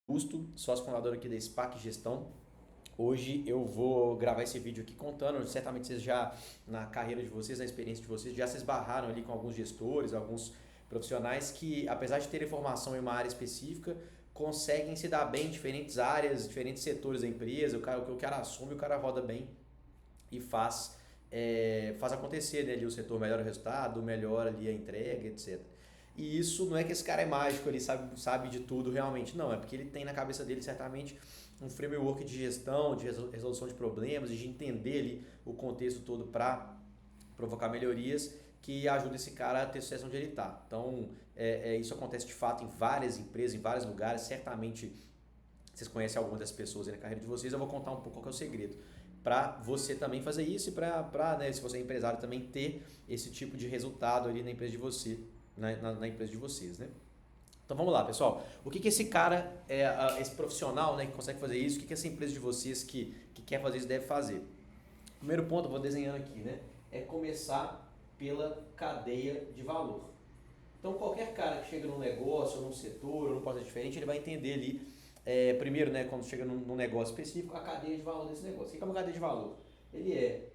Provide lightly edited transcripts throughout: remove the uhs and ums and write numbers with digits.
Augusto, sócio fundador aqui da SPAC Gestão. Hoje eu vou gravar esse vídeo aqui contando, certamente vocês já, na carreira de vocês, na experiência de vocês, já se esbarraram ali com alguns gestores, alguns profissionais que, apesar de terem formação em uma área específica, conseguem se dar bem em diferentes áreas, diferentes setores da empresa, o cara assume, o cara roda bem e faz acontecer, né, ali o setor melhora o resultado, melhora ali a entrega, etc. E isso não é que esse cara é mágico, ele sabe de tudo realmente, não, é porque ele tem na cabeça dele certamente um framework de gestão, de resolução de problemas, de entender ali o contexto todo para provocar melhorias que ajuda esse cara a ter sucesso onde ele está. Então, isso acontece de fato em várias empresas, em vários lugares, certamente vocês conhecem algumas das pessoas aí na carreira de vocês, eu vou contar um pouco qual que é o segredo. Para você também fazer isso e para, né, se você é empresário, também ter esse tipo de resultado ali na empresa de você, na empresa de vocês, né? Então vamos lá, pessoal. O que esse cara, esse profissional, né, que consegue fazer isso, o que essa empresa de vocês que quer fazer isso deve fazer? Primeiro ponto, eu vou desenhando aqui, né? É começar pela cadeia de valor. Então qualquer cara que chega num negócio, ou num setor, ou num processo diferente, ele vai entender ali, primeiro, né, quando chega num negócio específico, a cadeia de valor desse negócio. O que é uma cadeia de valor? Ele é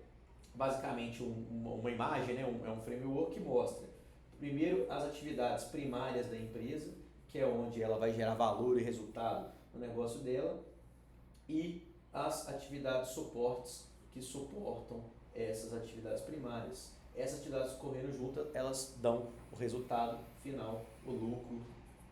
basicamente uma imagem, né, é um framework que mostra, primeiro, as atividades primárias da empresa, que é onde ela vai gerar valor e resultado no negócio dela, e as atividades suportes que suportam essas atividades primárias. Essas atividades correndo juntas, elas dão o resultado final, o lucro.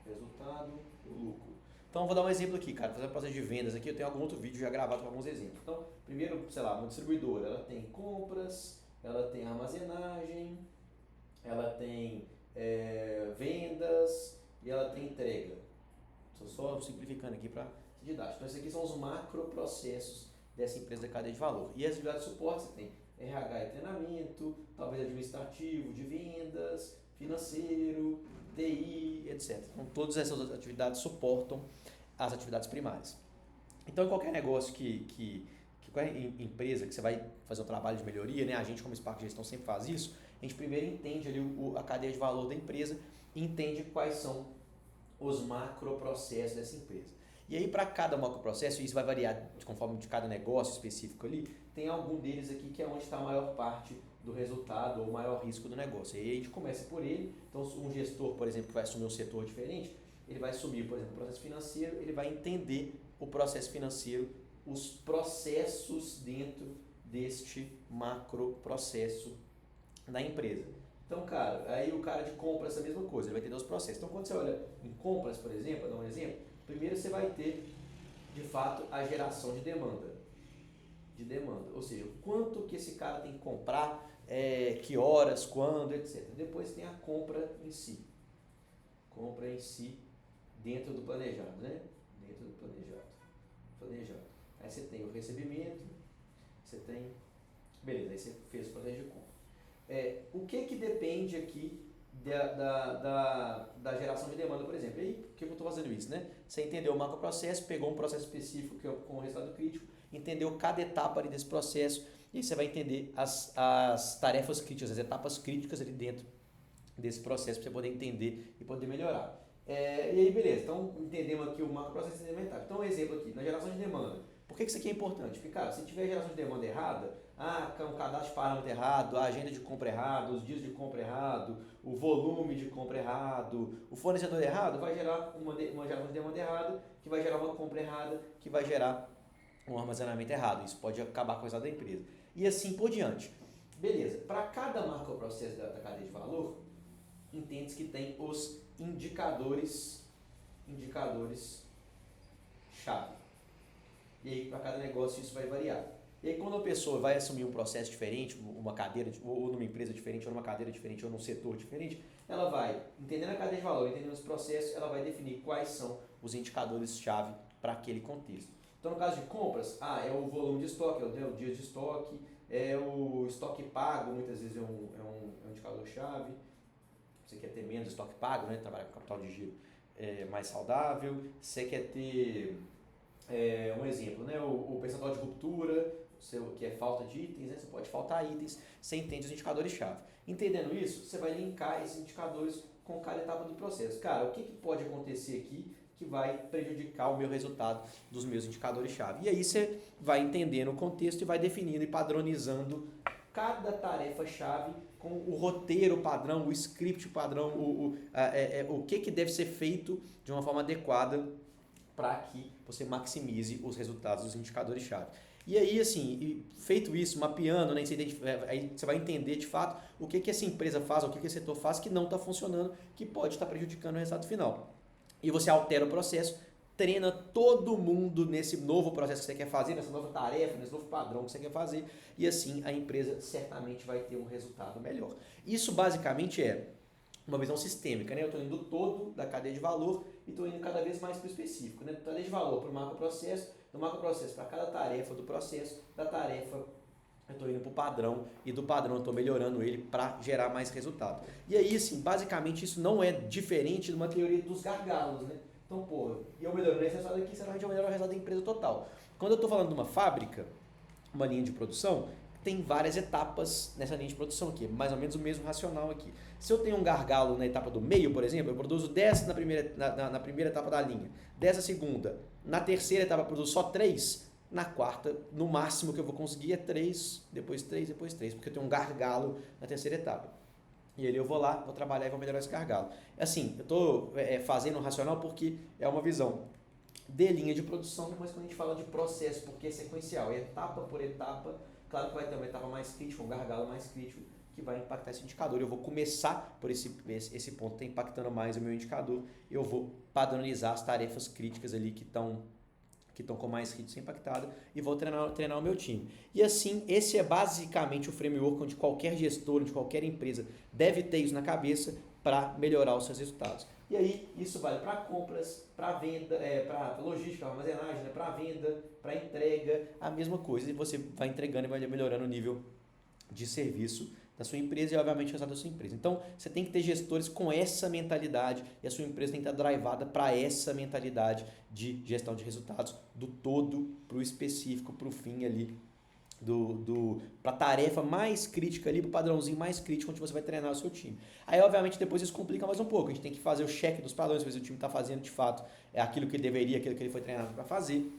Resultado, o lucro. Então, vou dar um exemplo aqui, cara. Fazer um processo de vendas aqui, eu tenho algum outro vídeo já gravado com alguns exemplos. Então, primeiro, sei lá, uma distribuidora, ela tem compras, ela tem armazenagem, ela tem vendas e ela tem entrega. Estou só simplificando aqui para ser didático. Então, esses aqui são os macroprocessos dessa empresa de cadeia de valor. E as atividades de suporte, você tem RH e treinamento, talvez administrativo, de vendas, financeiro, TI, etc. Então, todas essas atividades suportam as atividades primárias. Então, em qualquer negócio qualquer empresa que você vai fazer um trabalho de melhoria, né? A gente, como Spark Gestão, sempre faz isso. A gente primeiro entende ali a cadeia de valor da empresa e entende quais são os macroprocessos dessa empresa. E aí, para cada macroprocesso, isso vai variar conforme de cada negócio específico ali, tem algum deles aqui que é onde está a maior parte do resultado ou o maior risco do negócio. E aí a gente começa por ele. Então, um gestor, por exemplo, que vai assumir um setor diferente, ele vai assumir, por exemplo, o processo financeiro, ele vai entender o processo financeiro, os processos dentro deste macroprocesso da empresa. Então, cara, aí o cara de compras é a mesma coisa, ele vai entender os processos. Então, quando você olha em compras, por exemplo, para dar um exemplo, primeiro você vai ter, de fato, a geração de demanda. Ou seja, quanto que esse cara tem que comprar, que horas, quando, etc. Depois tem a compra em si. Compra em si dentro do planejado, né? Dentro do planejado. Aí você tem o recebimento, você tem... Beleza, aí você fez o processo de compra. O que depende aqui da geração de demanda, por exemplo? E aí, por que eu estou fazendo isso, né? Você entendeu o macroprocesso, pegou um processo específico que é com o resultado crítico, entendeu cada etapa ali desse processo e aí você vai entender as tarefas críticas, as etapas críticas ali dentro desse processo para você poder entender e poder melhorar. E aí, beleza. Então, entendemos aqui o macroprocesso elementar. Então, um exemplo aqui, na geração de demanda. Por que isso aqui é importante? Porque, cara, se tiver geração de demanda errada, um cadastro de parâmetro errado, a agenda de compra errado, os dias de compra errado, o volume de compra errado, o fornecedor errado, vai gerar uma geração de demanda errada, que vai gerar uma compra errada, que vai gerar um armazenamento errado. Isso pode acabar com o resultado da empresa. E assim por diante. Beleza. Para cada macroprocesso da cadeia de valor, entende que tem os indicadores-chave. E aí, para cada negócio, isso vai variar. E aí, quando a pessoa vai assumir um processo diferente, uma cadeira, ou numa empresa diferente, ou numa cadeira diferente, ou num setor diferente, ela vai, entendendo a cadeia de valor, entendendo os processos, ela vai definir quais são os indicadores-chave para aquele contexto. Então, no caso de compras, é o volume de estoque, é o dia de estoque, é o estoque pago, muitas vezes é um indicador-chave. Você quer ter menos estoque pago, né? Trabalhar com capital de giro mais saudável. Você quer ter, um exemplo, né? O percentual de ruptura, que é falta de itens, né? Você pode faltar itens, você entende os indicadores-chave. Entendendo isso, você vai linkar esses indicadores com cada etapa do processo. Cara, o que pode acontecer aqui que vai prejudicar o meu resultado dos meus indicadores-chave. E aí você vai entendendo o contexto e vai definindo e padronizando cada tarefa-chave com o roteiro padrão, o script padrão, o que deve ser feito de uma forma adequada para que você maximize os resultados dos indicadores-chave. E aí, assim, feito isso, mapeando, né, aí você vai entender de fato o que essa empresa faz, o que esse setor faz que não está funcionando, que pode estar prejudicando o resultado final. E você altera o processo, treina todo mundo nesse novo processo que você quer fazer, nessa nova tarefa, nesse novo padrão que você quer fazer, e assim a empresa certamente vai ter um resultado melhor. Isso basicamente é uma visão sistêmica, né? Eu estou indo do todo da cadeia de valor e estou indo cada vez mais para o específico, né? Da cadeia de valor para o macroprocesso, do macroprocesso para cada tarefa do processo, da tarefa eu estou indo para o padrão e do padrão eu estou melhorando ele para gerar mais resultado. E aí, assim, basicamente isso não é diferente de uma teoria dos gargalos, né? Então, pô, eu melhorando esse resultado aqui, você vai melhorar o resultado da empresa total. Quando eu estou falando de uma fábrica, uma linha de produção, tem várias etapas nessa linha de produção aqui, mais ou menos o mesmo racional aqui. Se eu tenho um gargalo na etapa do meio, por exemplo, eu produzo 10 na primeira etapa da linha, 10 na segunda, na terceira etapa eu produzo só 3, na quarta, no máximo que eu vou conseguir é 3, depois 3, depois 3, porque eu tenho um gargalo na terceira etapa. E aí eu vou lá, vou trabalhar e vou melhorar esse gargalo. Assim, eu estou fazendo um racional porque é uma visão de linha de produção, mas quando a gente fala de processo, porque é sequencial, é etapa por etapa. Claro que vai ter uma etapa mais crítica, um gargalo mais crítico, que vai impactar esse indicador. Eu vou começar por esse ponto que está impactando mais o meu indicador. Eu vou padronizar as tarefas críticas ali que estão com mais risco impactado e vou treinar o meu time. E assim, esse é basicamente o framework onde qualquer gestor, onde qualquer empresa deve ter isso na cabeça para melhorar os seus resultados. E aí, isso vale para compras, para venda, para logística, armazenagem, né? Para venda, para entrega, a mesma coisa. E você vai entregando e vai melhorando o nível de serviço da sua empresa e, obviamente, o resultado da sua empresa. Então, você tem que ter gestores com essa mentalidade e a sua empresa tem que estar drivada para essa mentalidade de gestão de resultados, do todo para o específico, para o fim ali, para a tarefa mais crítica ali, para o padrãozinho mais crítico onde você vai treinar o seu time. Aí, obviamente, depois isso complica mais um pouco. A gente tem que fazer o check dos padrões, ver se o time está fazendo de fato aquilo que ele deveria, aquilo que ele foi treinado para fazer.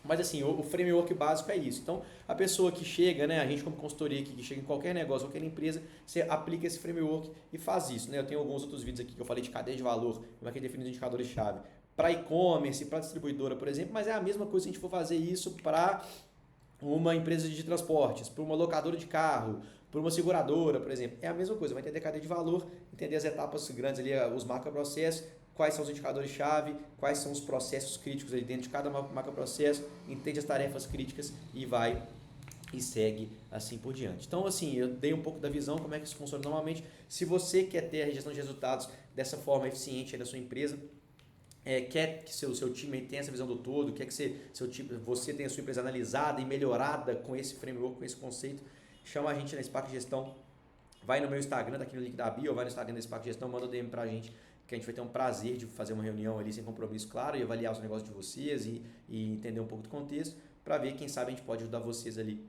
Mas assim, o framework básico é isso. Então, a pessoa que chega, né, a gente como consultoria aqui, que chega em qualquer negócio, qualquer empresa, você aplica esse framework e faz isso, né? Eu tenho alguns outros vídeos aqui que eu falei de cadeia de valor, como é que define os indicadores-chave. Para e-commerce, para distribuidora, por exemplo, mas é a mesma coisa se a gente for fazer isso para uma empresa de transportes, para uma locadora de carro, para uma seguradora, por exemplo. É a mesma coisa, vai entender a cadeia de valor, entender as etapas grandes ali, os macroprocessos, quais são os indicadores-chave, quais são os processos críticos ali dentro de cada macroprocesso, entende as tarefas críticas e vai e segue assim por diante. Então, assim, eu dei um pouco da visão, como é que isso funciona normalmente. Se você quer ter a gestão de resultados dessa forma eficiente da sua empresa, quer que seu time tenha essa visão do todo, quer que você tenha a sua empresa analisada e melhorada com esse framework, com esse conceito, chama a gente na Spark Gestão, vai no meu Instagram, tá aqui no link da bio, vai no Instagram da Spark Gestão, manda um DM pra gente, que a gente vai ter um prazer de fazer uma reunião ali sem compromisso, claro, e avaliar os negócios de vocês e entender um pouco do contexto, para ver, quem sabe a gente pode ajudar vocês ali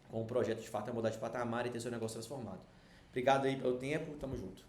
com o projeto de fato a mudar de patamar e ter seu negócio transformado. Obrigado aí pelo tempo, tamo junto.